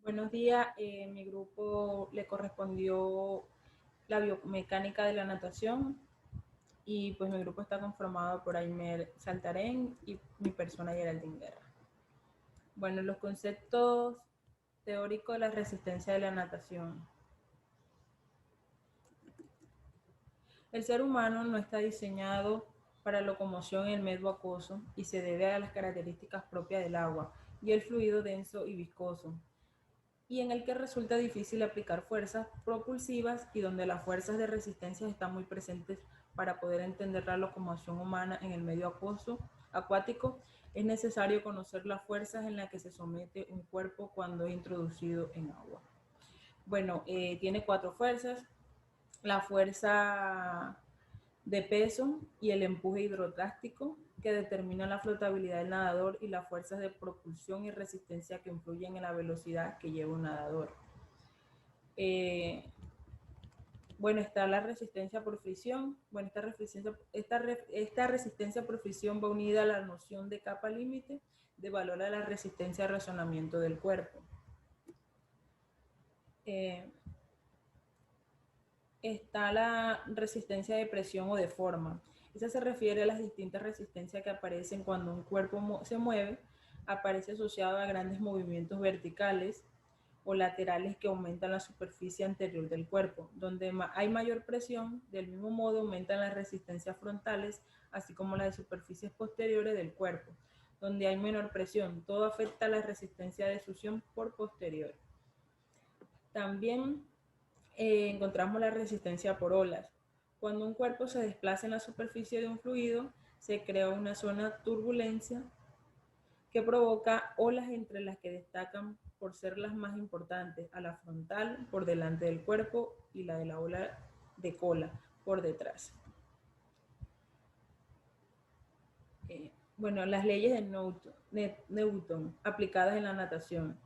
Buenos días, mi grupo le correspondió la biomecánica de la natación y pues mi grupo está conformado por Aimer Saltarén y mi persona Geraldine Guerra. Bueno, los conceptos teóricos de la resistencia de la natación. El ser humano no está diseñado para locomoción en el medio acuoso y se debe a las características propias del agua y el fluido denso y viscoso, y en el que resulta difícil aplicar fuerzas propulsivas y donde las fuerzas de resistencia están muy presentes. Para poder entender la locomoción humana en el medio acuático, es necesario conocer las fuerzas en las que se somete un cuerpo cuando es introducido en agua. Bueno, tiene cuatro fuerzas: la fuerza de peso y el empuje hidrotráctico, que determina la flotabilidad del nadador, y las fuerzas de propulsión y resistencia que influyen en la velocidad que lleva un nadador. Eh, bueno, está la resistencia por fricción. Bueno, esta resistencia por fricción va unida a la noción de capa límite de valor a la resistencia de razonamiento del cuerpo. Eh, está la resistencia de presión o de forma. Esa se refiere a las distintas resistencias que aparecen cuando un cuerpo se mueve. Aparece asociado a grandes movimientos verticales o laterales que aumentan la superficie anterior del cuerpo. Donde hay mayor presión, del mismo modo aumentan las resistencias frontales, así como las de superficies posteriores del cuerpo. Donde hay menor presión, todo afecta a la resistencia de succión por posterior. También encontramos la resistencia por olas. Cuando un cuerpo se desplaza en la superficie de un fluido, se crea una zona de turbulencia que provoca olas, entre las que destacan por ser las más importantes a la frontal por delante del cuerpo y la de la ola de cola por detrás. Bueno, las leyes de Newton aplicadas en la natación.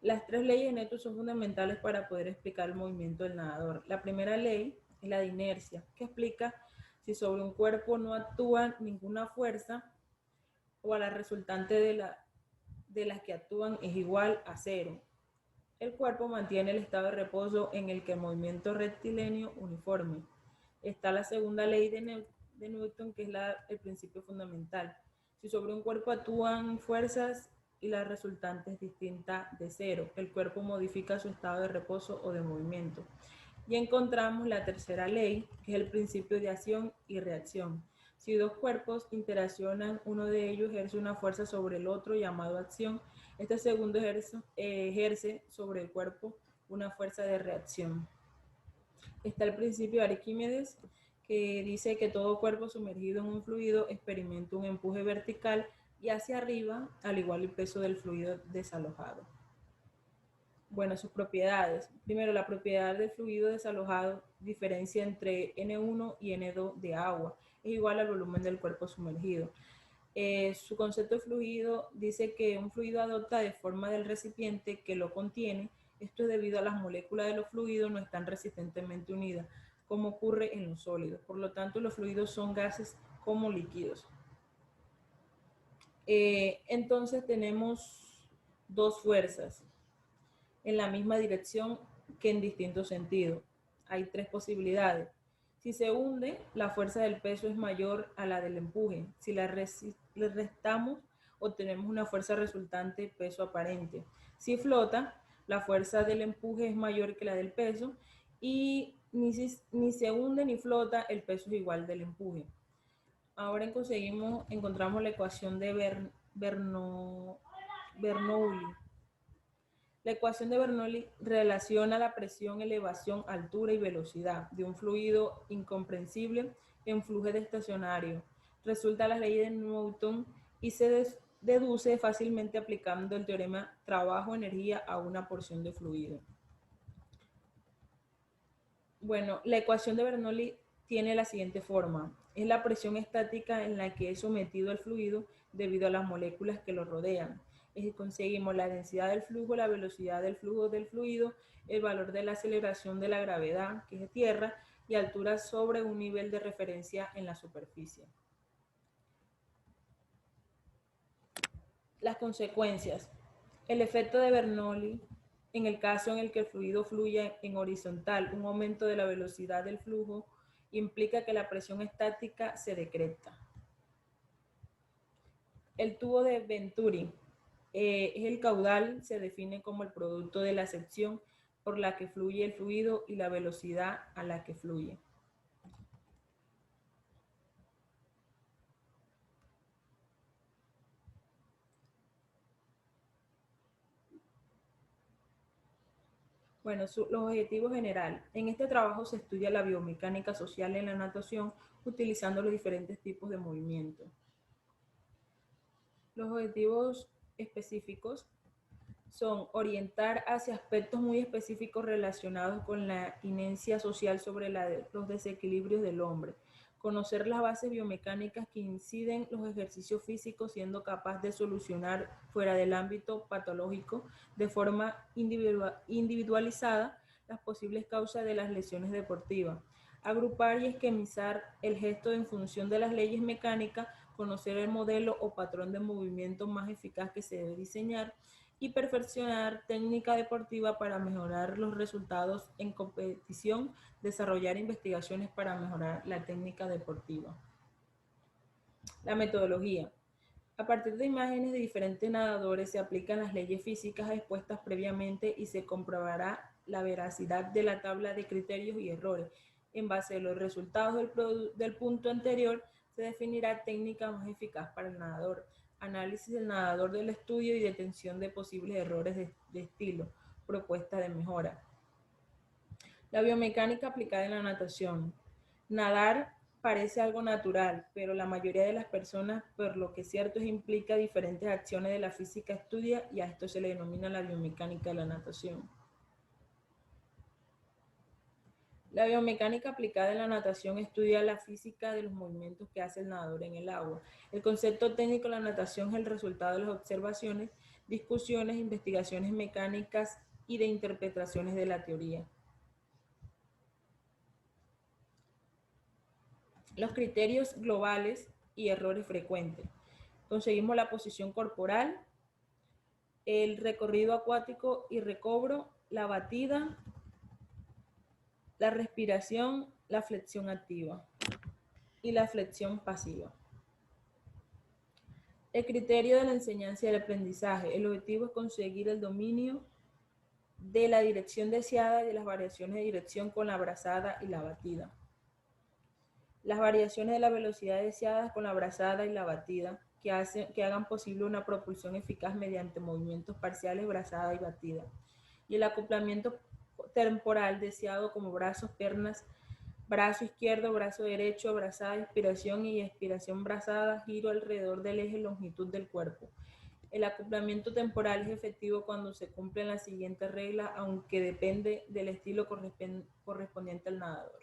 Las tres leyes de Newton son fundamentales para poder explicar el movimiento del nadador. La primera ley es la de inercia, que explica si sobre un cuerpo no actúa ninguna fuerza o a la resultante de las que actúan es igual a cero. El cuerpo mantiene el estado de reposo en el que el movimiento rectilíneo uniforme. Está la segunda ley de Newton, que es el principio fundamental. Si sobre un cuerpo actúan fuerzas y la resultante es distinta de cero, el cuerpo modifica su estado de reposo o de movimiento. Y encontramos la tercera ley, que es el principio de acción y reacción. Si dos cuerpos interaccionan, uno de ellos ejerce una fuerza sobre el otro llamado acción. Este segundo ejerce sobre el cuerpo una fuerza de reacción. Está el principio de Arquímedes, que dice que todo cuerpo sumergido en un fluido experimenta un empuje vertical y hacia arriba, al igual el peso del fluido desalojado. Bueno, sus propiedades. Primero, la propiedad del fluido desalojado diferencia entre N1 y N2 de agua. Es igual al volumen del cuerpo sumergido. Su concepto de fluido dice que un fluido adopta de forma del recipiente que lo contiene. Esto es debido a las moléculas de los fluidos no están resistentemente unidas, como ocurre en los sólidos. Por lo tanto, los fluidos son gases como líquidos. Entonces tenemos dos fuerzas en la misma dirección que en distintos sentidos. Hay tres posibilidades. Si se hunde, la fuerza del peso es mayor a la del empuje. Si le restamos, obtenemos una fuerza resultante peso aparente. Si flota, la fuerza del empuje es mayor que la del peso, y ni se hunde ni flota, el peso es igual del empuje. Ahora encontramos la ecuación de Bernoulli. La ecuación de Bernoulli relaciona la presión, elevación, altura y velocidad de un fluido incomprensible en flujo estacionario. Resulta la ley de Newton y se deduce fácilmente aplicando el teorema trabajo-energía a una porción de fluido. Bueno, la ecuación de Bernoulli tiene la siguiente forma. Es la presión estática en la que es sometido el fluido debido a las moléculas que lo rodean. Conseguimos la densidad del flujo, la velocidad del flujo del fluido, el valor de la aceleración de la gravedad, que es tierra, y altura sobre un nivel de referencia en la superficie. Las consecuencias. El efecto de Bernoulli En el caso en el que el fluido fluye en horizontal, un aumento de la velocidad del flujo implica que la presión estática se decreta. El tubo de Venturi es el caudal, se define como el producto de la sección por la que fluye el fluido y la velocidad a la que fluye. Bueno, los objetivos generales. En este trabajo se estudia la biomecánica social en la natación utilizando los diferentes tipos de movimiento. Los objetivos específicos son orientar hacia aspectos muy específicos relacionados con la inercia social sobre los desequilibrios del hombre, conocer las bases biomecánicas que inciden los ejercicios físicos, siendo capaz de solucionar fuera del ámbito patológico de forma individualizada las posibles causas de las lesiones deportivas, agrupar y esquemizar el gesto en función de las leyes mecánicas, conocer el modelo o patrón de movimiento más eficaz que se debe diseñar y perfeccionar técnica deportiva para mejorar los resultados en competición, desarrollar investigaciones para mejorar la técnica deportiva. La metodología. A partir de imágenes de diferentes nadadores se aplican las leyes físicas expuestas previamente y se comprobará la veracidad de la tabla de criterios y errores. En base a los resultados del punto anterior, se definirá técnica más eficaz para el nadador. Análisis del nadador del estudio y detención de posibles errores de estilo. Propuesta de mejora. La biomecánica aplicada en la natación. Nadar parece algo natural, pero la mayoría de las personas, por lo que es cierto, implica diferentes acciones de la física estudia y a esto se le denomina la biomecánica de la natación. La biomecánica aplicada en la natación estudia la física de los movimientos que hace el nadador en el agua. El concepto técnico de la natación es el resultado de las observaciones, discusiones, investigaciones mecánicas y de interpretaciones de la teoría. Los criterios globales y errores frecuentes. Conseguimos la posición corporal, el recorrido acuático y recobro, la batida, la respiración, la flexión activa y la flexión pasiva. El criterio de la enseñanza y el aprendizaje. El objetivo es conseguir el dominio de la dirección deseada y de las variaciones de dirección con la brazada y la batida. Las variaciones de la velocidad deseada con la brazada y la batida que hagan posible una propulsión eficaz mediante movimientos parciales, brazada y batida. Y el acoplamiento temporal deseado como brazos, piernas, brazo izquierdo, brazo derecho, brazada, inspiración y expiración brazada, giro alrededor del eje, longitud del cuerpo. El acoplamiento temporal es efectivo cuando se cumplen las siguientes reglas, aunque depende del estilo correspondiente al nadador.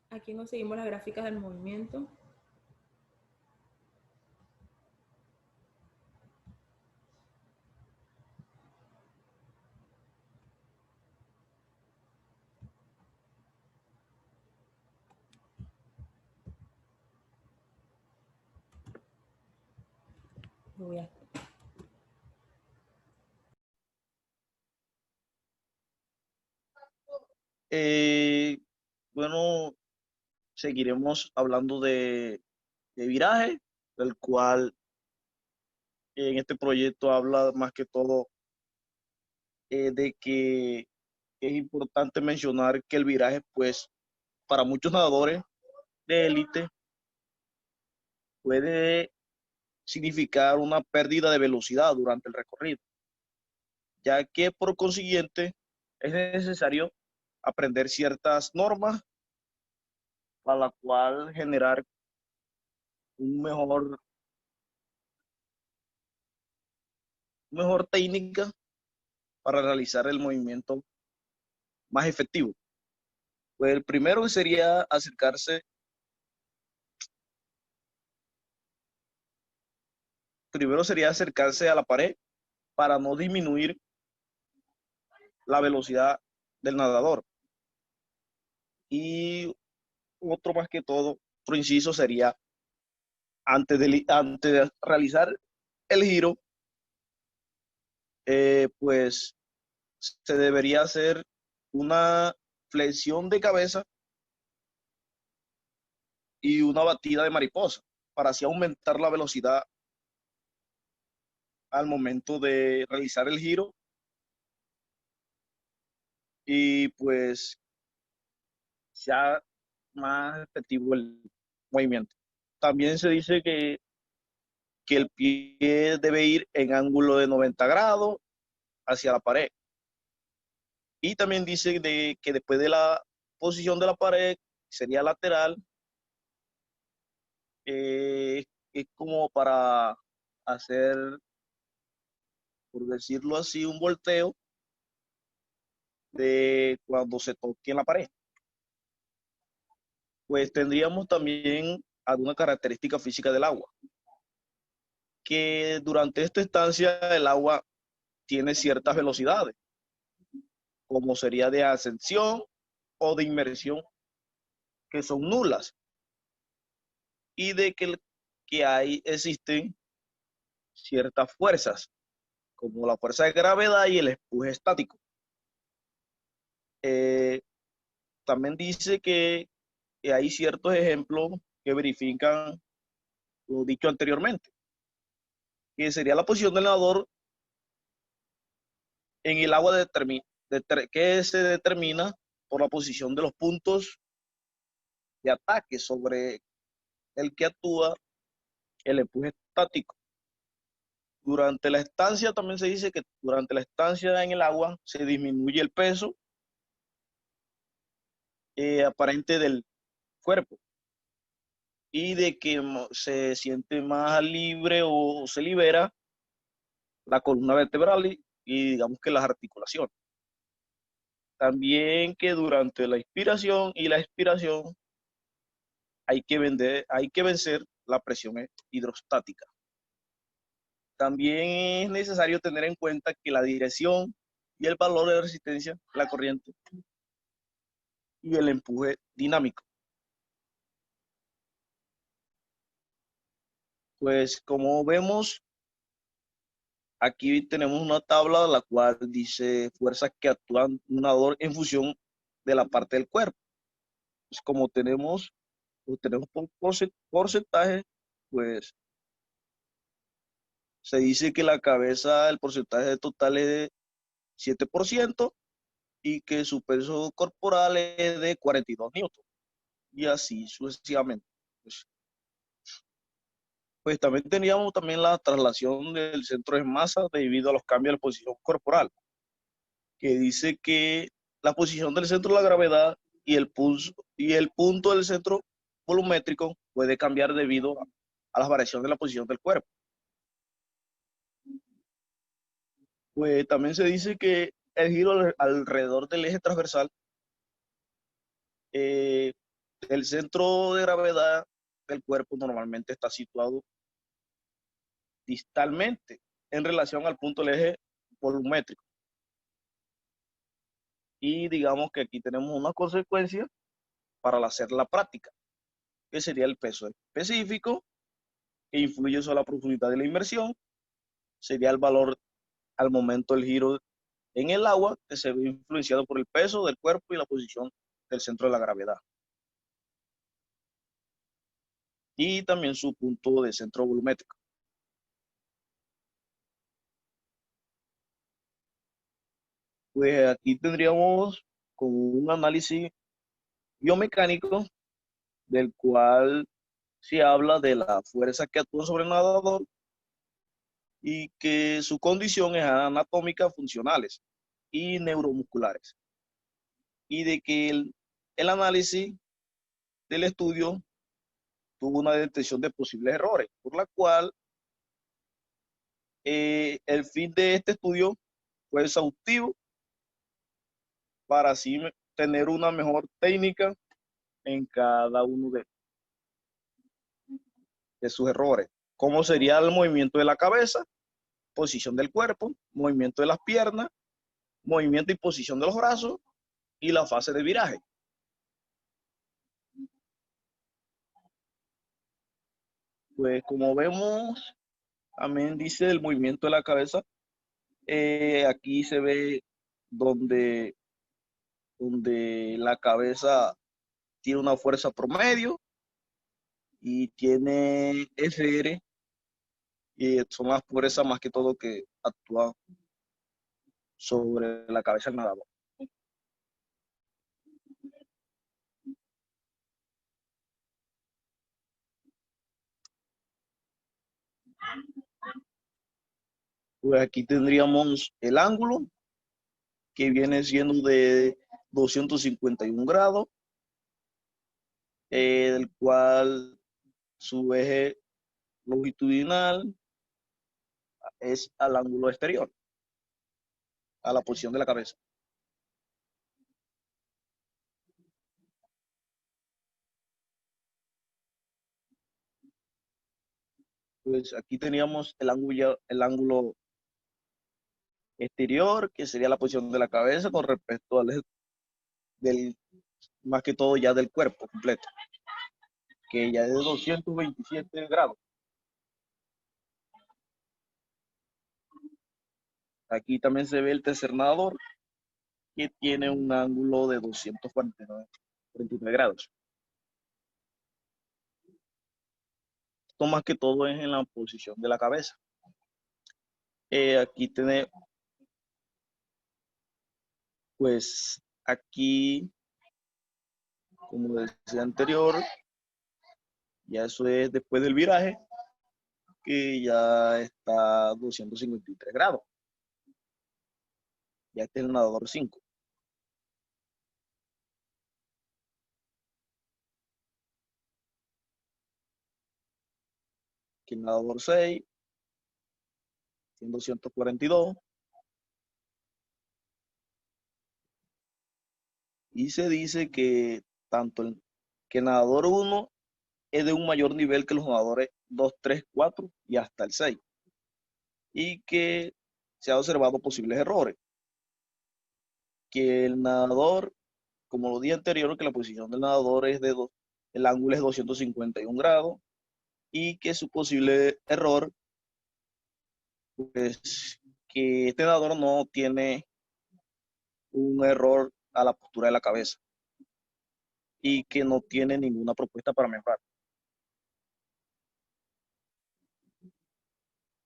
Aquí nos seguimos las gráficas del movimiento. Voy a... Bueno, seguiremos hablando de viraje, el cual en este proyecto habla más que todo de que es importante mencionar que el viraje, pues, para muchos nadadores de élite puede significar una pérdida de velocidad durante el recorrido, ya que por consiguiente es necesario aprender ciertas normas para la cual generar un mejor técnica para realizar el movimiento más efectivo. Pues el primero sería acercarse a la pared para no disminuir la velocidad del nadador. Y otro más que todo, otro inciso sería antes de realizar el giro, pues se debería hacer una flexión de cabeza y una batida de mariposa para así aumentar la velocidad al momento de realizar el giro y pues sea más efectivo el movimiento. También se dice que el pie debe ir en ángulo de 90 grados hacia la pared. Y también dice que después de la posición de la pared sería lateral, es como para hacer, por decirlo así, un volteo de cuando se toque en la pared. Pues tendríamos también alguna característica física del agua, que durante esta estancia el agua tiene ciertas velocidades, como sería de ascensión o de inmersión, que son nulas, y de que existen ciertas fuerzas, como la fuerza de gravedad y el empuje estático. Eh, También dice que hay ciertos ejemplos que verifican lo dicho anteriormente, que sería la posición del nadador en el agua que se determina por la posición de los puntos de ataque sobre el que actúa el empuje estático. Durante la estancia también se dice que durante la estancia en el agua se disminuye el peso aparente del cuerpo y de que se siente más libre o se libera la columna vertebral y digamos que las articulaciones. También que durante la inspiración y la expiración hay que vencer la presión hidrostática. También es necesario tener en cuenta que la dirección y el valor de resistencia, la corriente y el empuje dinámico. Pues como vemos, aquí tenemos una tabla la cual dice fuerzas que actúan un nadador en función de la parte del cuerpo. Pues como tenemos porcentaje, pues se dice que la cabeza, el porcentaje total es de 7% y que su peso corporal es de 42 newton y así sucesivamente. Pues también teníamos también la traslación del centro de masa debido a los cambios de la posición corporal, que dice que la posición del centro de la gravedad y el punto del centro volumétrico puede cambiar debido a las variaciones de la posición del cuerpo. Pues también se dice que el giro alrededor del eje transversal, eh, el centro de gravedad del cuerpo normalmente está situado distalmente en relación al punto del eje volumétrico. Y digamos que aquí tenemos una consecuencia para hacer la práctica, que sería el peso específico, que influye sobre la profundidad de la inmersión, sería el valor al momento del giro en el agua, que se ve influenciado por el peso del cuerpo y la posición del centro de la gravedad. Y también su punto de centro volumétrico. Pues aquí tendríamos como un análisis biomecánico del cual se habla de la fuerza que actúa sobre el nadador y que su condición es anatómica, funcionales y neuromusculares. Y de que el análisis del estudio tuvo una detección de posibles errores, por la cual el fin de este estudio fue exhaustivo para así tener una mejor técnica en cada uno de sus errores. ¿Cómo sería el movimiento de la cabeza, posición del cuerpo, movimiento de las piernas, movimiento y posición de los brazos y la fase de viraje? . Pues como vemos, también dice el movimiento de la cabeza. Aquí se ve donde, donde la cabeza tiene una fuerza promedio y tiene FR, y son las fuerzas más que todo que actúan sobre la cabeza del nadador. Pues aquí tendríamos el ángulo, que viene siendo de 251 grados, el cual su eje longitudinal es al ángulo exterior, a la posición de la cabeza. Pues aquí teníamos el ángulo exterior, que sería la posición de la cabeza con respecto al eje del, más que todo ya del cuerpo completo, que ya es de 227 grados. Aquí también se ve el tercer nadador, que tiene un ángulo de 249 grados. Esto más que todo es en la posición de la cabeza. Aquí tiene, pues aquí, como decía anterior, ya eso es después del viraje, que ya está a 253 grados. Ya este es el nadador 5. Aquí el nadador 6, 242. Y se dice que tanto que el nadador 1 es de un mayor nivel que los nadadores 2, 3, 4 y hasta el 6. Y que se ha observado posibles errores. Que el nadador, como lo dije anterior, que la posición del nadador es el ángulo es 251 grados y que su posible error, pues que este nadador no tiene un error a la postura de la cabeza y que no tiene ninguna propuesta para mejorar.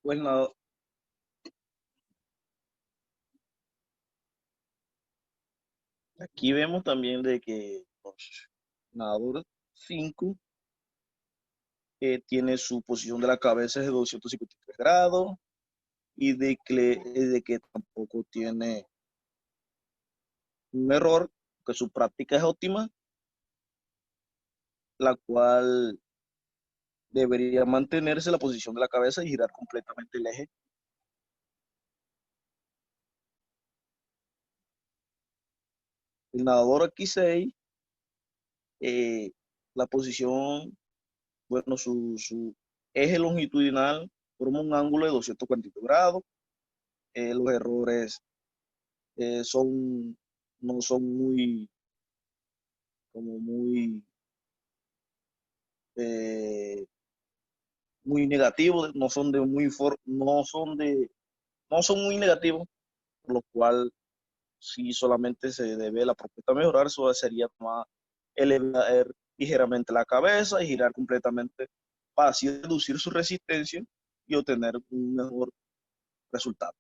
Pues nada, aquí vemos también de que los nadadores 5 tiene su posición de la cabeza es de 253 grados y de que tampoco tiene un error, que su práctica es óptima, la cual debería mantenerse la posición de la cabeza y girar completamente el eje. El nadador aquí 6, eh, la posición, bueno, su eje longitudinal forma un ángulo de 242 grados. Los errores son, no son muy, como muy, eh, muy negativos, no son muy negativos, por lo cual si solamente se debe la propuesta a mejorar, eso sería más elevar ligeramente la cabeza y girar completamente para así reducir su resistencia y obtener un mejor resultado.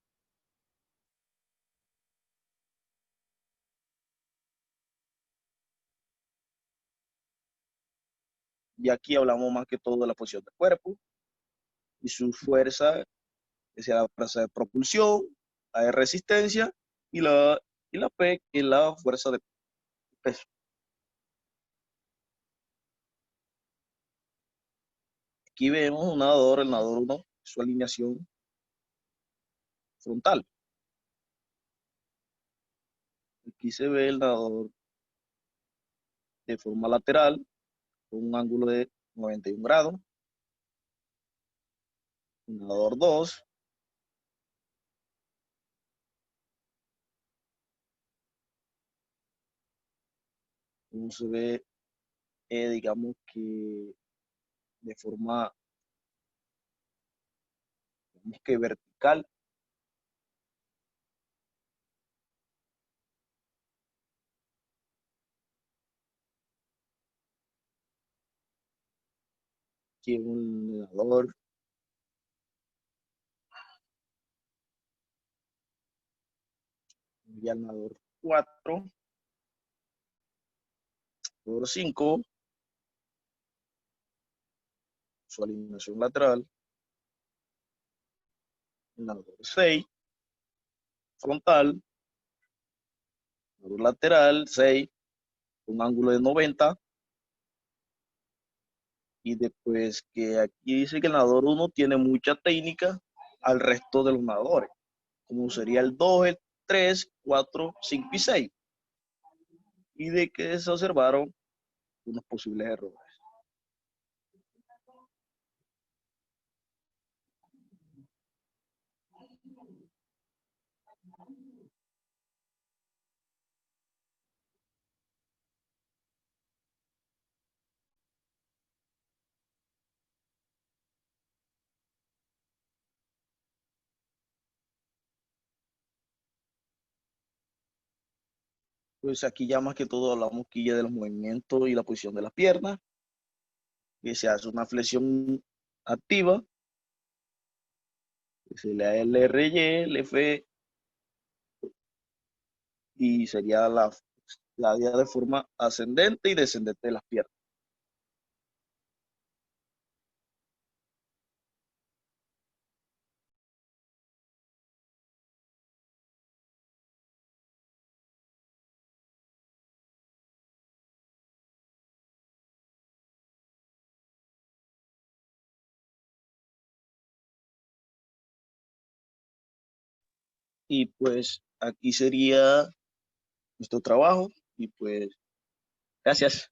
Y aquí hablamos más que todo de la posición del cuerpo y su fuerza, que sea la fuerza de propulsión, la de resistencia y la P, que es la fuerza de peso. Aquí vemos un nadador, el nadador 1, su alineación frontal. Aquí se ve el nadador de forma lateral con un ángulo de 91 grados. El nadador 2, como se ve, digamos que de forma que vertical. Aquí en un nadador. Y al nadador 4, nadador 5, su alineación lateral. El nadador 6, frontal. Nadador lateral 6, un ángulo de 90. Y después que aquí dice que el nadador 1 tiene mucha técnica al resto de los nadadores, como sería el 2, el 3, 4, 5 y 6. Y de que se observaron unos posibles errores. Pues aquí ya más que todo hablamos aquí ya de los movimientos y la posición de las piernas, que se hace una flexión activa, que se le da el RY, el F, y sería la vía de forma ascendente y descendente de las piernas. Y pues aquí sería nuestro trabajo y pues gracias.